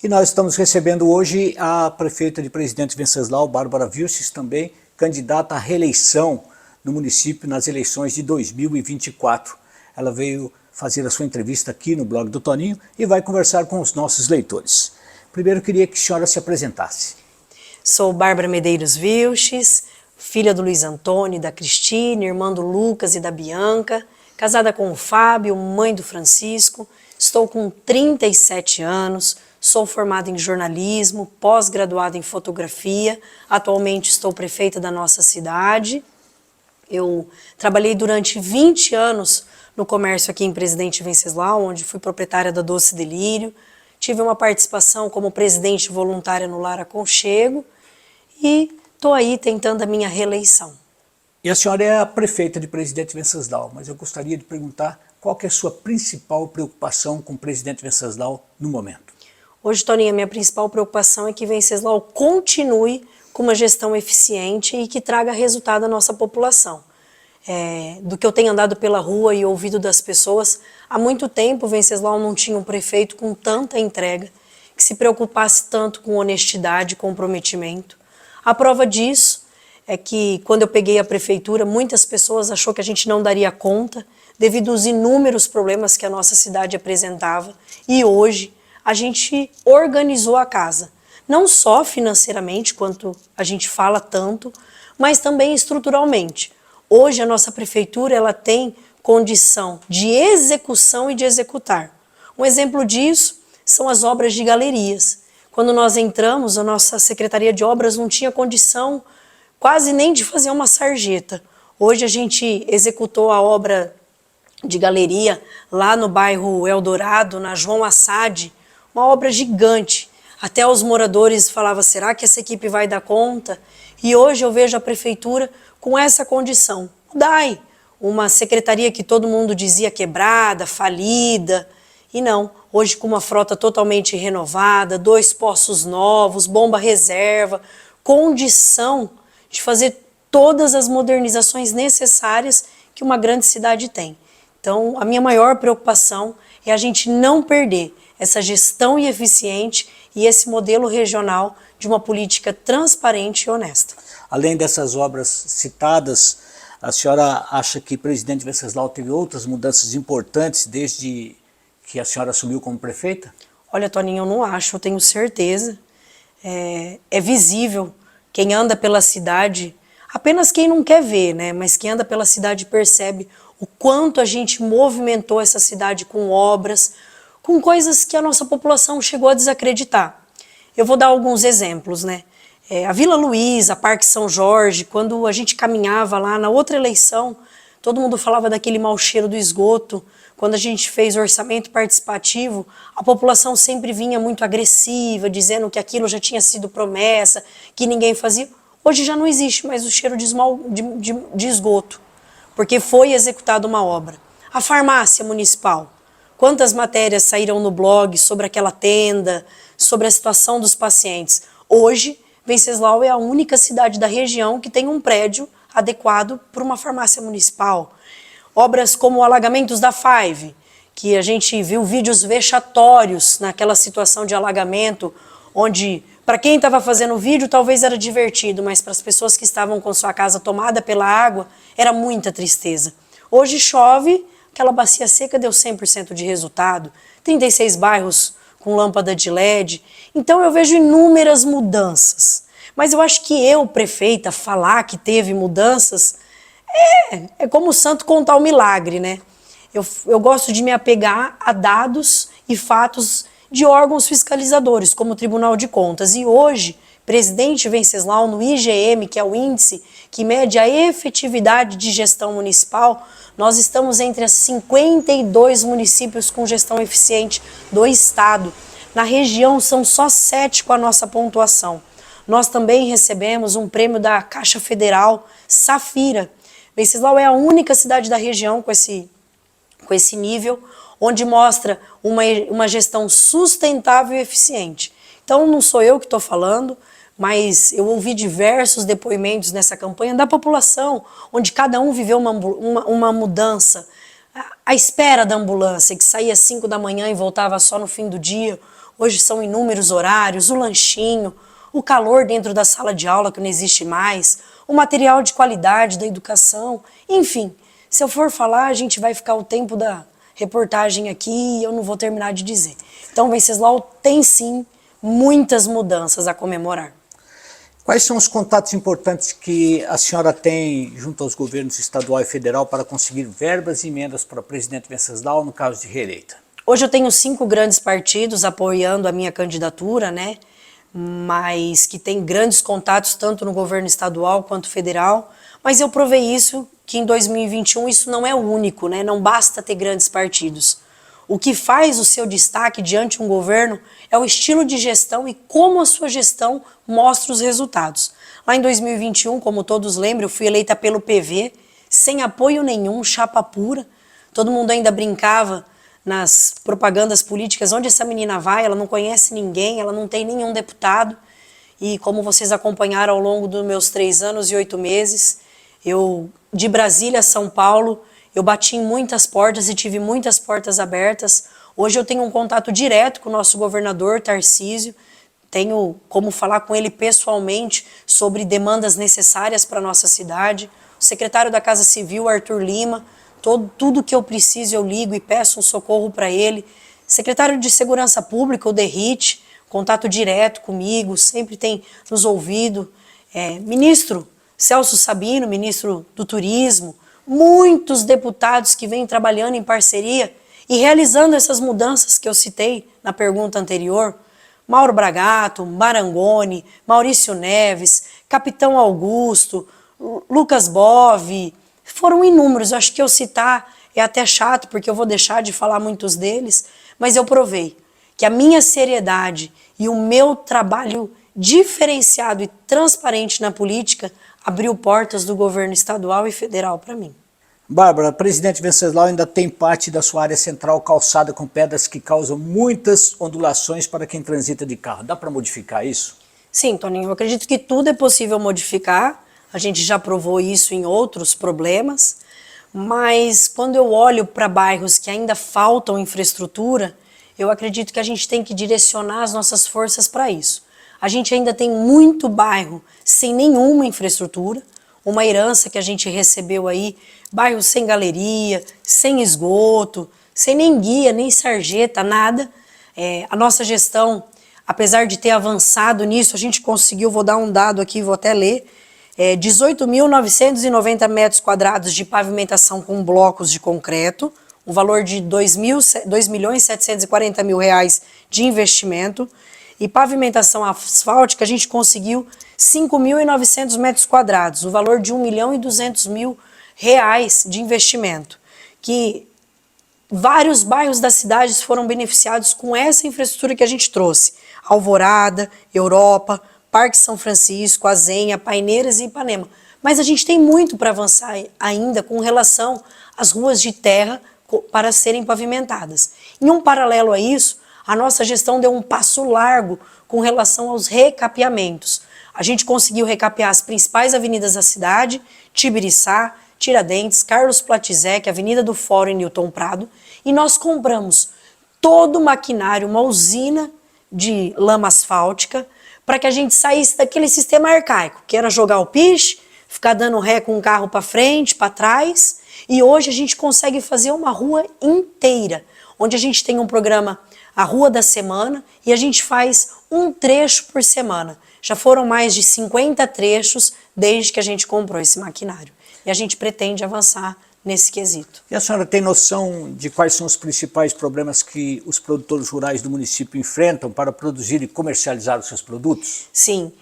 E nós estamos recebendo hoje a prefeita de Presidente Venceslau, Bárbara Vilches, também candidata à reeleição no município nas eleições de 2024. Ela veio fazer a sua entrevista aqui no blog do Toninho e vai conversar com os nossos leitores. Primeiro, eu queria que a senhora se apresentasse. Sou Bárbara Medeiros Vilches, filha do Luiz Antônio e da Cristina, irmã do Lucas e da Bianca, casada com o Fábio, mãe do Francisco. Estou com 37 anos, sou formada em jornalismo, pós-graduada em fotografia. Atualmente estou prefeita da nossa cidade. Eu trabalhei durante 20 anos no comércio aqui em Presidente Venceslau, onde fui proprietária da Doce Delírio. Tive uma participação como presidente voluntária no Lar Aconchego e estou aí tentando a minha reeleição. E a senhora é a prefeita de Presidente Venceslau, mas eu gostaria de perguntar qual que é a sua principal preocupação com o Presidente Venceslau no momento? Hoje, Toninha, a minha principal preocupação é que Venceslau continue com uma gestão eficiente e que traga resultado à nossa população. Do que eu tenho andado pela rua e ouvido das pessoas, há muito tempo Venceslau não tinha um prefeito com tanta entrega, que se preocupasse tanto com honestidade e comprometimento. A prova disso é que quando eu peguei a prefeitura, muitas pessoas achou que a gente não daria conta, devido aos inúmeros problemas que a nossa cidade apresentava, e hoje a gente organizou a casa, não só financeiramente, quanto a gente fala tanto, mas também estruturalmente. Hoje a nossa prefeitura ela tem condição de execução e de executar. Um exemplo disso são as obras de galerias. Quando nós entramos, a nossa Secretaria de Obras não tinha condição quase nem de fazer uma sarjeta. Hoje a gente executou a obra de galeria lá no bairro Eldorado, na João Assad, uma obra gigante. Até os moradores falavam, será que essa equipe vai dar conta? E hoje eu vejo a prefeitura com essa condição. O DAI, uma secretaria que todo mundo dizia quebrada, falida, e não, hoje com uma frota totalmente renovada, 2 poços novos, bomba reserva, condição de fazer todas as modernizações necessárias que uma grande cidade tem. Então, a minha maior preocupação é a gente não perder essa gestão eficiente e esse modelo regional de uma política transparente e honesta. Além dessas obras citadas, a senhora acha que o Presidente Venceslau teve outras mudanças importantes desde que a senhora assumiu como prefeita? Olha, Toninho, eu não acho, eu tenho certeza. É visível, quem anda pela cidade, apenas quem não quer ver, né? Mas quem anda pela cidade percebe o quanto a gente movimentou essa cidade com obras, com coisas que a nossa população chegou a desacreditar. Eu vou dar alguns exemplos, né? A Vila Luiza, Parque São Jorge, quando a gente caminhava lá na outra eleição, todo mundo falava daquele mau cheiro do esgoto. Quando a gente fez o orçamento participativo, a população sempre vinha muito agressiva, dizendo que aquilo já tinha sido promessa, que ninguém fazia. Hoje já não existe mais o cheiro de esgoto, porque foi executada uma obra. A farmácia municipal, quantas matérias saíram no blog sobre aquela tenda, sobre a situação dos pacientes. Hoje, Venceslau é a única cidade da região que tem um prédio adequado para uma farmácia municipal. Obras como alagamentos da Five, que a gente viu vídeos vexatórios naquela situação de alagamento, onde para quem estava fazendo o vídeo talvez era divertido, mas para as pessoas que estavam com sua casa tomada pela água, era muita tristeza. Hoje chove, aquela bacia seca deu 100% de resultado, 36 bairros com lâmpada de LED, então eu vejo inúmeras mudanças. Mas eu acho que eu, prefeita, falar que teve mudanças, é como o santo contar o milagre, né? Eu gosto de me apegar a dados e fatos de órgãos fiscalizadores, como o Tribunal de Contas. E hoje, Presidente Venceslau, no IGM, que é o índice que mede a efetividade de gestão municipal, nós estamos entre as 52 municípios com gestão eficiente do estado. Na região são só 7 com a nossa pontuação. Nós também recebemos um prêmio da Caixa Federal Safira. Venceslau é a única cidade da região com esse nível, onde mostra uma gestão sustentável e eficiente. Então não sou eu que estou falando, mas eu ouvi diversos depoimentos nessa campanha da população, onde cada um viveu uma mudança. A espera da ambulância, que saía às 5 da manhã e voltava só no fim do dia. Hoje são inúmeros horários, o lanchinho, o calor dentro da sala de aula que não existe mais, o material de qualidade da educação, enfim. Se eu for falar, a gente vai ficar o tempo da reportagem aqui e eu não vou terminar de dizer. Então, Venceslau tem sim muitas mudanças a comemorar. Quais são os contatos importantes que a senhora tem junto aos governos estadual e federal para conseguir verbas e emendas para o presidente Venceslau no caso de reeleita? Hoje eu tenho 5 grandes partidos apoiando a minha candidatura, né? Mas que tem grandes contatos tanto no governo estadual quanto federal. Mas eu provei isso, que em 2021 isso não é o único, né? Não basta ter grandes partidos. O que faz o seu destaque diante de um governo é o estilo de gestão e como a sua gestão mostra os resultados. Lá em 2021, como todos lembram, eu fui eleita pelo PV, sem apoio nenhum, chapa pura. Todo mundo ainda brincava nas propagandas políticas, onde essa menina vai, ela não conhece ninguém, ela não tem nenhum deputado. E como vocês acompanharam ao longo dos meus 3 anos e 8 meses, eu, de Brasília a São Paulo, eu bati em muitas portas e tive muitas portas abertas. Hoje eu tenho um contato direto com o nosso governador, Tarcísio. Tenho como falar com ele pessoalmente sobre demandas necessárias para a nossa cidade. O secretário da Casa Civil, Arthur Lima, tudo que eu preciso eu ligo e peço um socorro para ele. Secretário de Segurança Pública, o Derrite, contato direto comigo, sempre tem nos ouvido. Ministro Celso Sabino, ministro do Turismo, muitos deputados que vêm trabalhando em parceria e realizando essas mudanças que eu citei na pergunta anterior. Mauro Bragato, Marangoni, Maurício Neves, Capitão Augusto, Lucas Bove, foram inúmeros. Acho que eu citar é até chato, porque eu vou deixar de falar muitos deles, mas eu provei que a minha seriedade e o meu trabalho diferenciado e transparente na política abriu portas do governo estadual e federal para mim. Bárbara, presidente Venceslau ainda tem parte da sua área central calçada com pedras que causam muitas ondulações para quem transita de carro. Dá para modificar isso? Sim, Toninho, eu acredito que tudo é possível modificar. A gente já provou isso em outros problemas. Mas quando eu olho para bairros que ainda faltam infraestrutura, eu acredito que a gente tem que direcionar as nossas forças para isso. A gente ainda tem muito bairro sem nenhuma infraestrutura, uma herança que a gente recebeu aí, bairros sem galeria, sem esgoto, sem nem guia, nem sarjeta, nada. A nossa gestão, apesar de ter avançado nisso, a gente conseguiu, vou dar um dado aqui, vou até ler, 18.990 metros quadrados de pavimentação com blocos de concreto, o valor de R$2.740.000 de investimento, e pavimentação asfáltica a gente conseguiu 5.900 metros quadrados, o valor de R$1.200.000 de investimento, que vários bairros da cidade foram beneficiados com essa infraestrutura que a gente trouxe. Alvorada, Europa, Parque São Francisco, Azenha, Paineiras e Ipanema. Mas a gente tem muito para avançar ainda com relação às ruas de terra para serem pavimentadas. Em um paralelo a isso, a nossa gestão deu um passo largo com relação aos recapeamentos. A gente conseguiu recapear as principais avenidas da cidade, Tibiriçá, Tiradentes, Carlos Platizek, Avenida do Fórum e Newton Prado, e nós compramos todo o maquinário, uma usina de lama asfáltica, para que a gente saísse daquele sistema arcaico, que era jogar o piche, ficar dando ré com o carro para frente, para trás, e hoje a gente consegue fazer uma rua inteira, onde a gente tem um programa, a Rua da Semana, e a gente faz um trecho por semana. Já foram mais de 50 trechos desde que a gente comprou esse maquinário. E a gente pretende avançar nesse quesito. E a senhora tem noção de quais são os principais problemas que os produtores rurais do município enfrentam para produzir e comercializar os seus produtos? Sim,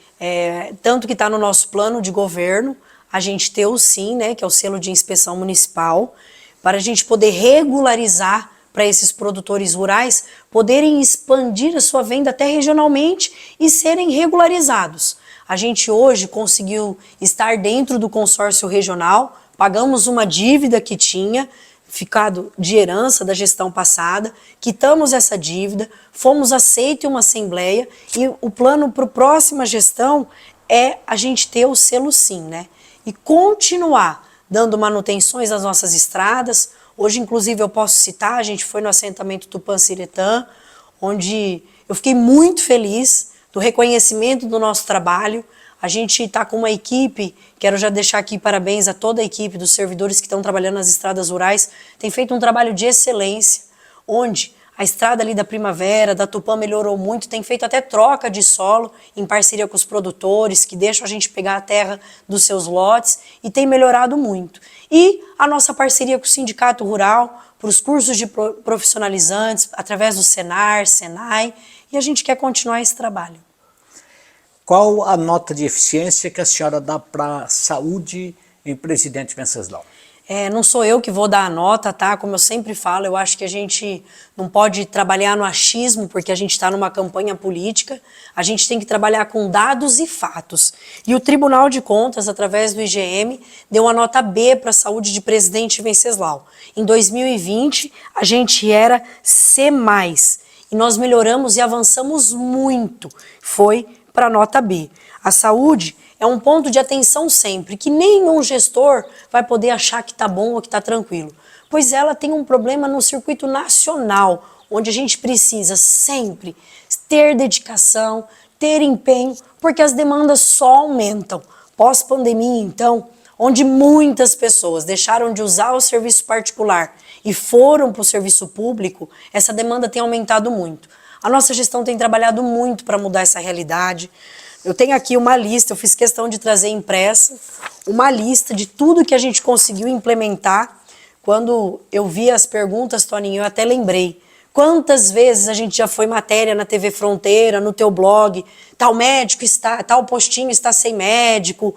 tanto que está no nosso plano de governo, a gente ter o SIM, né, que é o selo de inspeção municipal, para a gente poder regularizar para esses produtores rurais poderem expandir a sua venda até regionalmente e serem regularizados. A gente hoje conseguiu estar dentro do consórcio regional, pagamos uma dívida que tinha ficado de herança da gestão passada, quitamos essa dívida, fomos aceitos em uma assembleia e o plano para a próxima gestão é a gente ter o selo SIM, né? E continuar dando manutenções às nossas estradas. Hoje, inclusive, eu posso citar, a gente foi no assentamento Tupã-Siretã, onde Eu fiquei muito feliz do reconhecimento do nosso trabalho. A gente está com uma equipe, quero já deixar aqui parabéns a toda a equipe dos servidores que estão trabalhando nas estradas rurais, tem feito um trabalho de excelência, onde a estrada ali da Primavera, da Tupã melhorou muito, tem feito até troca de solo em parceria com os produtores, que deixam a gente pegar a terra dos seus lotes e tem melhorado muito. E a nossa parceria com o Sindicato Rural, para os cursos de profissionalizantes, através do Senar, Senai, e a gente quer continuar esse trabalho. Qual a nota de eficiência que a senhora dá para a saúde em Presidente Venceslau? Não sou eu que vou dar a nota, tá? Como eu sempre falo, eu acho que a gente não pode trabalhar no achismo, porque a gente está numa campanha política, a gente tem que trabalhar com dados e fatos. E o Tribunal de Contas, através do IGM, deu uma nota B para a saúde de Presidente Venceslau. Em 2020, a gente era C+, e nós melhoramos e avançamos muito, foi para a nota B. A saúde é um ponto de atenção sempre, que nenhum gestor vai poder achar que está bom ou que está tranquilo, pois ela tem um problema no circuito nacional, onde a gente precisa sempre ter dedicação, ter empenho, porque as demandas só aumentam. Pós-pandemia, então, onde muitas pessoas deixaram de usar o serviço particular e foram para o serviço público, essa demanda tem aumentado muito. A nossa gestão tem trabalhado muito para mudar essa realidade. Eu tenho aqui uma lista, eu fiz questão de trazer impressa, uma lista de tudo que a gente conseguiu implementar. Quando eu vi as perguntas, Toninho, eu até lembrei. Quantas vezes a gente já foi matéria na TV Fronteira, no teu blog, tal médico está, tal postinho está sem médico,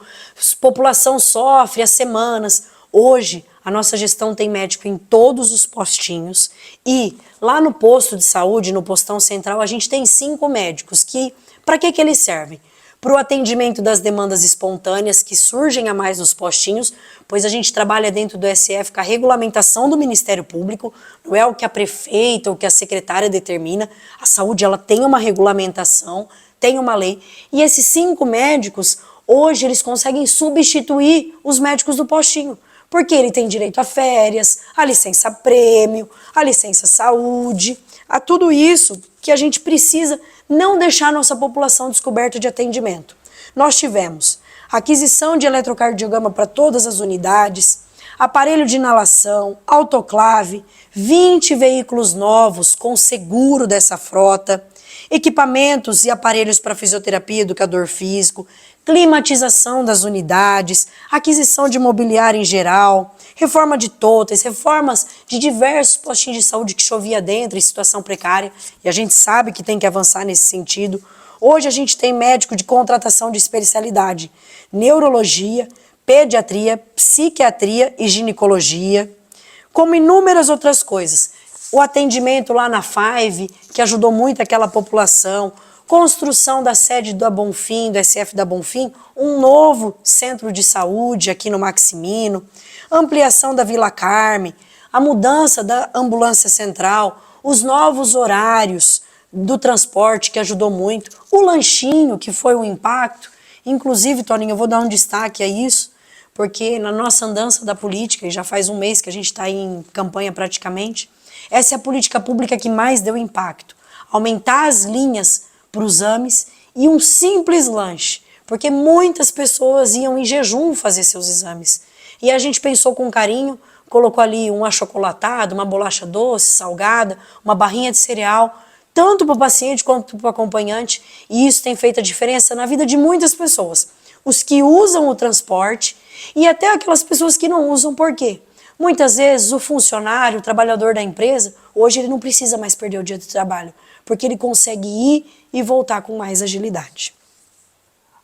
população sofre há semanas. Hoje, a nossa gestão tem médico em todos os postinhos e lá no posto de saúde, no postão central, a gente tem 5 médicos que, para que eles servem? Para o atendimento das demandas espontâneas que surgem a mais nos postinhos, pois a gente trabalha dentro do SF com a regulamentação do Ministério Público, não é o que a prefeita ou que a secretária determina, a saúde ela tem uma regulamentação, tem uma lei, e esses 5 médicos, hoje eles conseguem substituir os médicos do postinho, porque ele tem direito a férias, a licença prêmio, a licença saúde, a tudo isso que a gente precisa não deixar a nossa população descoberta de atendimento. Nós tivemos aquisição de eletrocardiograma para todas as unidades, aparelho de inalação, autoclave, 20 veículos novos com seguro dessa frota, equipamentos e aparelhos para fisioterapia, educador físico, climatização das unidades, aquisição de mobiliário em geral, reforma de totens, reformas de diversos postinhos de saúde que chovia dentro em situação precária, e a gente sabe que tem que avançar nesse sentido. Hoje a gente tem médico de contratação de especialidade, neurologia, pediatria, psiquiatria e ginecologia, como inúmeras outras coisas. O atendimento lá na Five, que ajudou muito aquela população, construção da sede da Bonfim, do SF da Bonfim, um novo centro de saúde aqui no Maximino, ampliação da Vila Carme, a mudança da ambulância central, os novos horários do transporte que ajudou muito, o lanchinho que foi um impacto. Inclusive, Toninho, eu vou dar um destaque a isso, porque na nossa andança da política, e já faz um mês que a gente está em campanha praticamente, essa é a política pública que mais deu impacto. Aumentar as linhas para os exames e um simples lanche, porque muitas pessoas iam em jejum fazer seus exames. E a gente pensou com carinho, colocou ali um achocolatado, uma bolacha doce, salgada, uma barrinha de cereal, tanto para o paciente quanto para o acompanhante, e isso tem feito a diferença na vida de muitas pessoas. Os que usam o transporte e até aquelas pessoas que não usam, por quê? Muitas vezes o funcionário, o trabalhador da empresa, hoje ele não precisa mais perder o dia de trabalho, porque ele consegue ir e voltar com mais agilidade.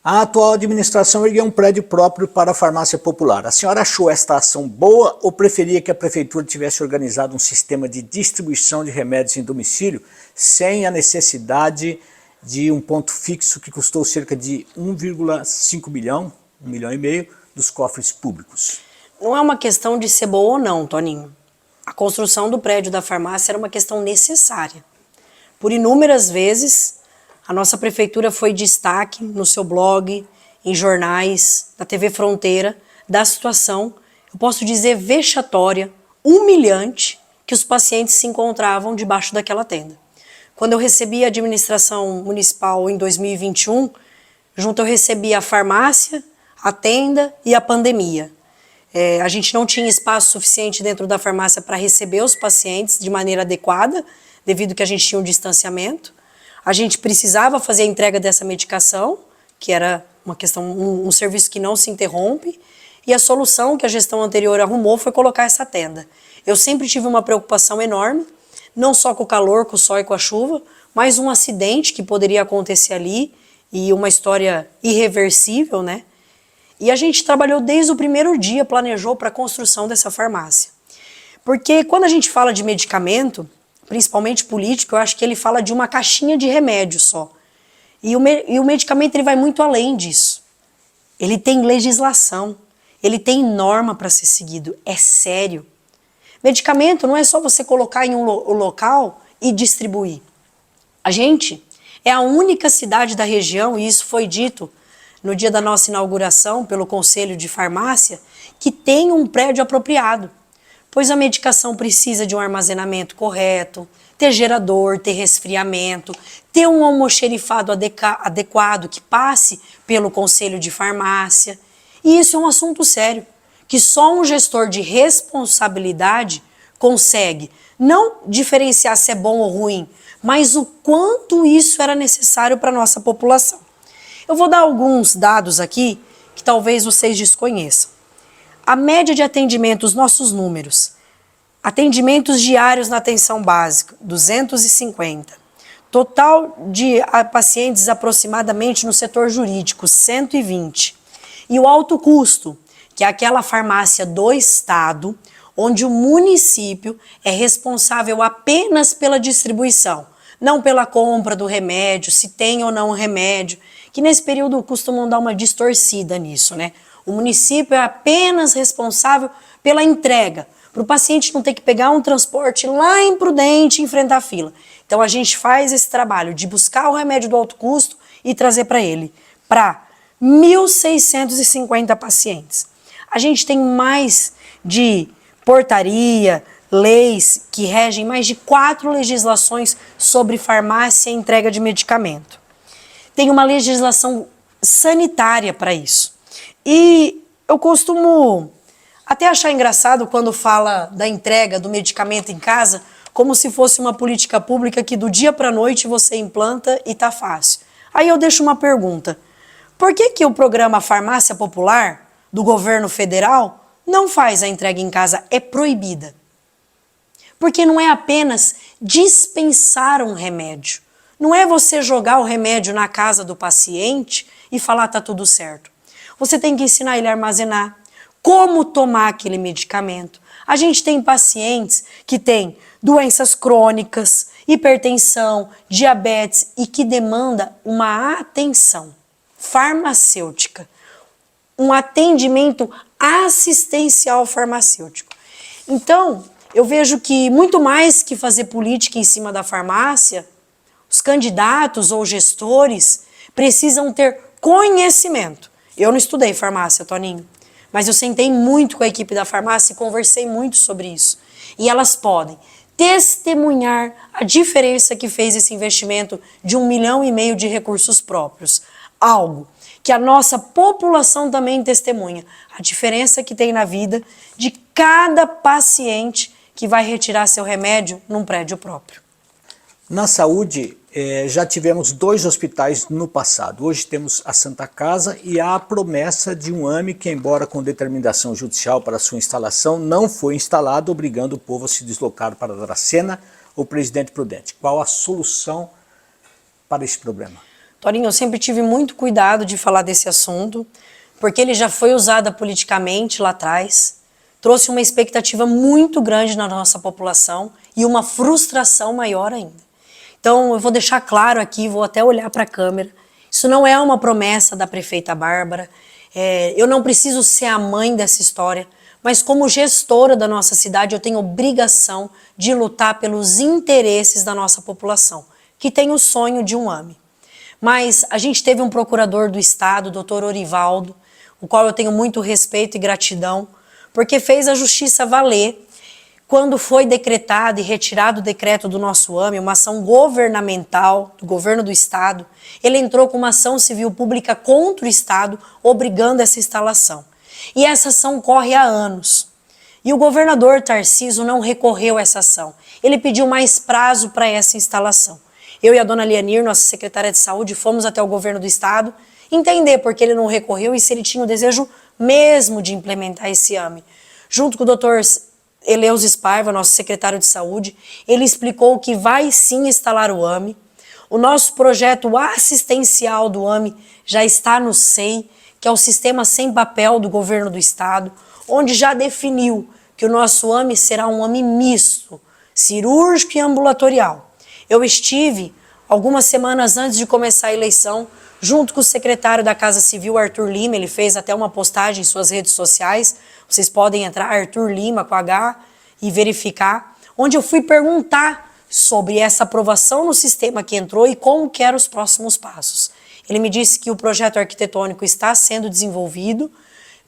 A atual administração ergueu um prédio próprio para a farmácia popular. A senhora achou esta ação boa ou preferia que a prefeitura tivesse organizado um sistema de distribuição de remédios em domicílio sem a necessidade de um ponto fixo que custou cerca de 1,5 milhão, 1,5 milhão dos cofres públicos? Não é uma questão de ser boa ou não, Toninho. A construção do prédio da farmácia era uma questão necessária. Por inúmeras vezes, a nossa prefeitura foi destaque no seu blog, em jornais, na TV Fronteira, da situação, eu posso dizer vexatória, humilhante, que os pacientes se encontravam debaixo daquela tenda. Quando eu recebi a administração municipal em 2021, junto eu recebi a farmácia, a tenda e a pandemia. A gente não tinha espaço suficiente dentro da farmácia para receber os pacientes de maneira adequada, devido que a gente tinha um distanciamento. A gente precisava fazer a entrega dessa medicação, que era uma questão, um serviço que não se interrompe, e a solução que a gestão anterior arrumou foi colocar essa tenda. Eu sempre tive uma preocupação enorme, não só com o calor, com o sol e com a chuva, mas um acidente que poderia acontecer ali, e uma história irreversível, né? E a gente trabalhou desde o primeiro dia, planejou para a construção dessa farmácia. Porque quando a gente fala de medicamento, principalmente político, eu acho que ele fala de uma caixinha de remédio só. E o medicamento ele vai muito além disso. Ele tem legislação, ele tem norma para ser seguido, é sério. Medicamento não é só você colocar em um local e distribuir. A gente é a única cidade da região, e isso foi dito no dia da nossa inauguração pelo Conselho de Farmácia, que tem um prédio apropriado, pois a medicação precisa de um armazenamento correto, ter gerador, ter resfriamento, ter um almoxerifado adequado que passe pelo Conselho de Farmácia. E isso é um assunto sério, que só um gestor de responsabilidade consegue não diferenciar se é bom ou ruim, mas o quanto isso era necessário para a nossa população. Eu vou dar alguns dados aqui que talvez vocês desconheçam. A média de atendimento, os nossos números. Atendimentos diários na atenção básica, 250. Total de pacientes aproximadamente no setor jurídico, 120. E o alto custo, que é aquela farmácia do estado, onde o município é responsável apenas pela distribuição, não pela compra do remédio, se tem ou não o remédio, que nesse período costumam dar uma distorcida nisso, né? O município é apenas responsável pela entrega, para o paciente não ter que pegar um transporte lá em Prudente e enfrentar a fila. Então a gente faz esse trabalho de buscar o remédio do alto custo e trazer para ele, para 1.650 pacientes. A gente tem mais de portaria, leis que regem mais de 4 legislações sobre farmácia e entrega de medicamento. Tem uma legislação sanitária para isso. E eu costumo até achar engraçado quando fala da entrega do medicamento em casa, como se fosse uma política pública que do dia para a noite você implanta e tá fácil. Aí eu deixo uma pergunta. Por que o programa Farmácia Popular do governo federal não faz a entrega em casa? É proibida. Porque não é apenas dispensar um remédio. Não é você jogar o remédio na casa do paciente e falar tá tudo certo. Você tem que ensinar ele a armazenar, como tomar aquele medicamento. A gente tem pacientes que têm doenças crônicas, hipertensão, diabetes e que demanda uma atenção farmacêutica, um atendimento assistencial farmacêutico. Então, eu vejo que muito mais que fazer política em cima da farmácia, os candidatos ou gestores precisam ter conhecimento. Eu não estudei farmácia, Toninho, mas eu sentei muito com a equipe da farmácia e conversei muito sobre isso. E elas podem testemunhar a diferença que fez esse investimento de 1,5 milhão de recursos próprios. Algo que a nossa população também testemunha. A diferença que tem na vida de cada paciente que vai retirar seu remédio num prédio próprio. Na saúde, já tivemos 2 hospitais no passado. Hoje temos a Santa Casa e há a promessa de um AME que, embora com determinação judicial para sua instalação, não foi instalado, obrigando o povo a se deslocar para Dracena ou Presidente Prudente. Qual a solução para esse problema? Torinho, eu sempre tive muito cuidado de falar desse assunto, porque ele já foi usado politicamente lá atrás, trouxe uma expectativa muito grande na nossa população e uma frustração maior ainda. Então, eu vou deixar claro aqui, vou até olhar para a câmera, isso não é uma promessa da prefeita Bárbara, eu não preciso ser a mãe dessa história, mas como gestora da nossa cidade, eu tenho obrigação de lutar pelos interesses da nossa população, que tem o sonho de um AME. Mas a gente teve um procurador do estado, o Dr. Orivaldo, o qual eu tenho muito respeito e gratidão, porque fez a justiça valer quando foi decretado e retirado o decreto do nosso AME, uma ação governamental do governo do estado, ele entrou com uma ação civil pública contra o estado, obrigando essa instalação. E essa ação corre há anos. E o governador Tarcísio não recorreu a essa ação. Ele pediu mais prazo para essa instalação. Eu e a dona Lianir, nossa secretária de saúde, fomos até o governo do estado entender por que ele não recorreu e se ele tinha o desejo mesmo de implementar esse AME. Junto com o doutor Eleusis Paiva, nosso secretário de saúde, ele explicou que vai sim instalar o AME. O nosso projeto assistencial do AME já está no SEI, que é o Sistema Sem Papel do governo do estado, onde já definiu que o nosso AME será um AME misto, cirúrgico e ambulatorial. Eu estive, algumas semanas antes de começar a eleição, junto com o secretário da Casa Civil, Arthur Lima, ele fez até uma postagem em suas redes sociais, vocês podem entrar, Arthur Lima com H, e verificar, onde eu fui perguntar sobre essa aprovação no sistema que entrou e como que eram os próximos passos. Ele me disse que o projeto arquitetônico está sendo desenvolvido,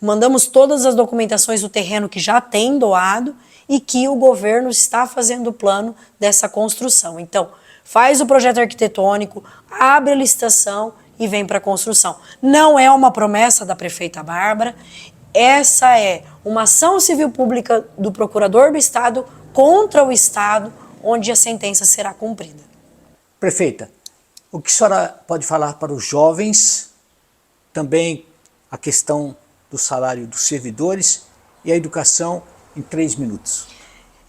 mandamos todas as documentações do terreno que já tem doado e que o governo está fazendo o plano dessa construção. Então, faz o projeto arquitetônico, abre a licitação e vem para a construção. Não é uma promessa da prefeita Bárbara, essa é uma ação civil pública do procurador do estado contra o estado, onde a sentença será cumprida. Prefeita, o que a senhora pode falar para os jovens, também a questão do salário dos servidores e a educação em 3 minutos?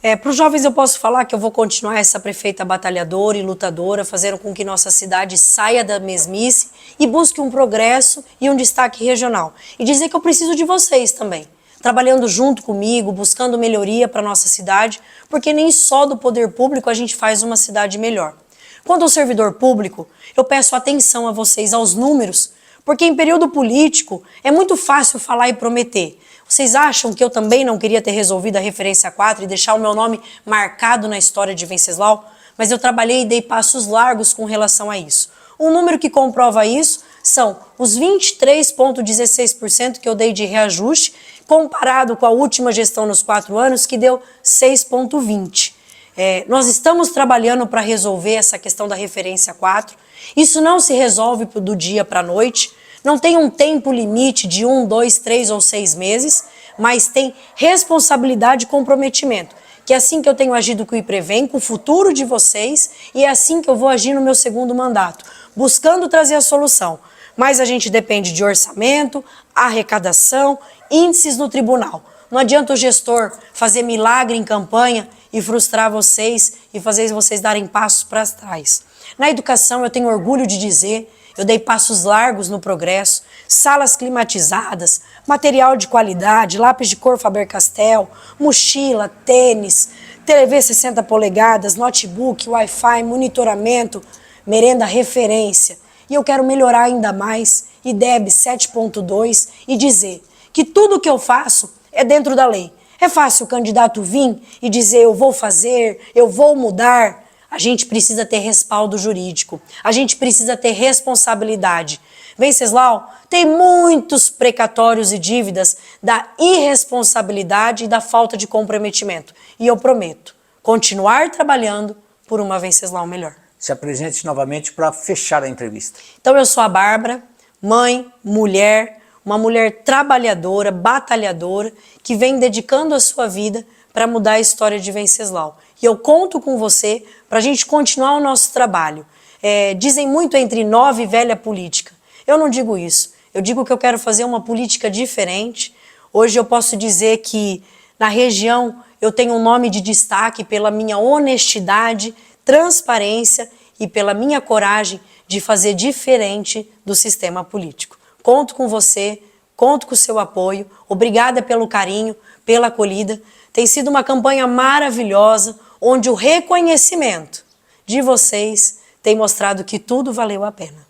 Para os jovens eu posso falar que eu vou continuar essa prefeita batalhadora e lutadora, fazendo com que nossa cidade saia da mesmice e busque um progresso e um destaque regional. E dizer que eu preciso de vocês também, trabalhando junto comigo, buscando melhoria para nossa cidade, porque nem só do poder público a gente faz uma cidade melhor. Quanto ao servidor público, eu peço atenção a vocês, aos números, porque em período político é muito fácil falar e prometer. Vocês acham que eu também não queria ter resolvido a referência 4 e deixar o meu nome marcado na história de Venceslau? Mas eu trabalhei e dei passos largos com relação a isso. Um número que comprova isso são os 23,16% que eu dei de reajuste, comparado com a última gestão nos 4 anos, que deu 6,20%. Nós estamos trabalhando para resolver essa questão da referência 4. Isso não se resolve do dia para a noite. Não tem um tempo limite de 1, 2, 3 ou 6 meses, mas tem responsabilidade e comprometimento. Que é assim que eu tenho agido com o IPREVEM, com o futuro de vocês, e é assim que eu vou agir no meu segundo mandato, buscando trazer a solução. Mas a gente depende de orçamento, arrecadação, índices no tribunal. Não adianta o gestor fazer milagre em campanha e frustrar vocês e fazer vocês darem passos para trás. Na educação, eu tenho orgulho de dizer, eu dei passos largos no progresso, salas climatizadas, material de qualidade, lápis de cor Faber-Castell, mochila, tênis, TV 60 polegadas, notebook, Wi-Fi, monitoramento, merenda referência. E eu quero melhorar ainda mais, IDEB 7.2, e dizer que tudo que eu faço é dentro da lei. É fácil o candidato vir e dizer eu vou fazer, eu vou mudar. A gente precisa ter respaldo jurídico, a gente precisa ter responsabilidade. Venceslau tem muitos precatórios e dívidas da irresponsabilidade e da falta de comprometimento. E eu prometo continuar trabalhando por uma Venceslau melhor. Se apresente novamente para fechar a entrevista. Então eu sou a Bárbara, mãe, mulher, uma mulher trabalhadora, batalhadora, que vem dedicando a sua vida para mudar a história de Venceslau. E eu conto com você para a gente continuar o nosso trabalho. Dizem muito entre nova e velha política. Eu não digo isso. Eu digo que eu quero fazer uma política diferente. Hoje eu posso dizer que na região eu tenho um nome de destaque pela minha honestidade, transparência e pela minha coragem de fazer diferente do sistema político. Conto com você, conto com o seu apoio. Obrigada pelo carinho, pela acolhida. Tem sido uma campanha maravilhosa, onde o reconhecimento de vocês tem mostrado que tudo valeu a pena.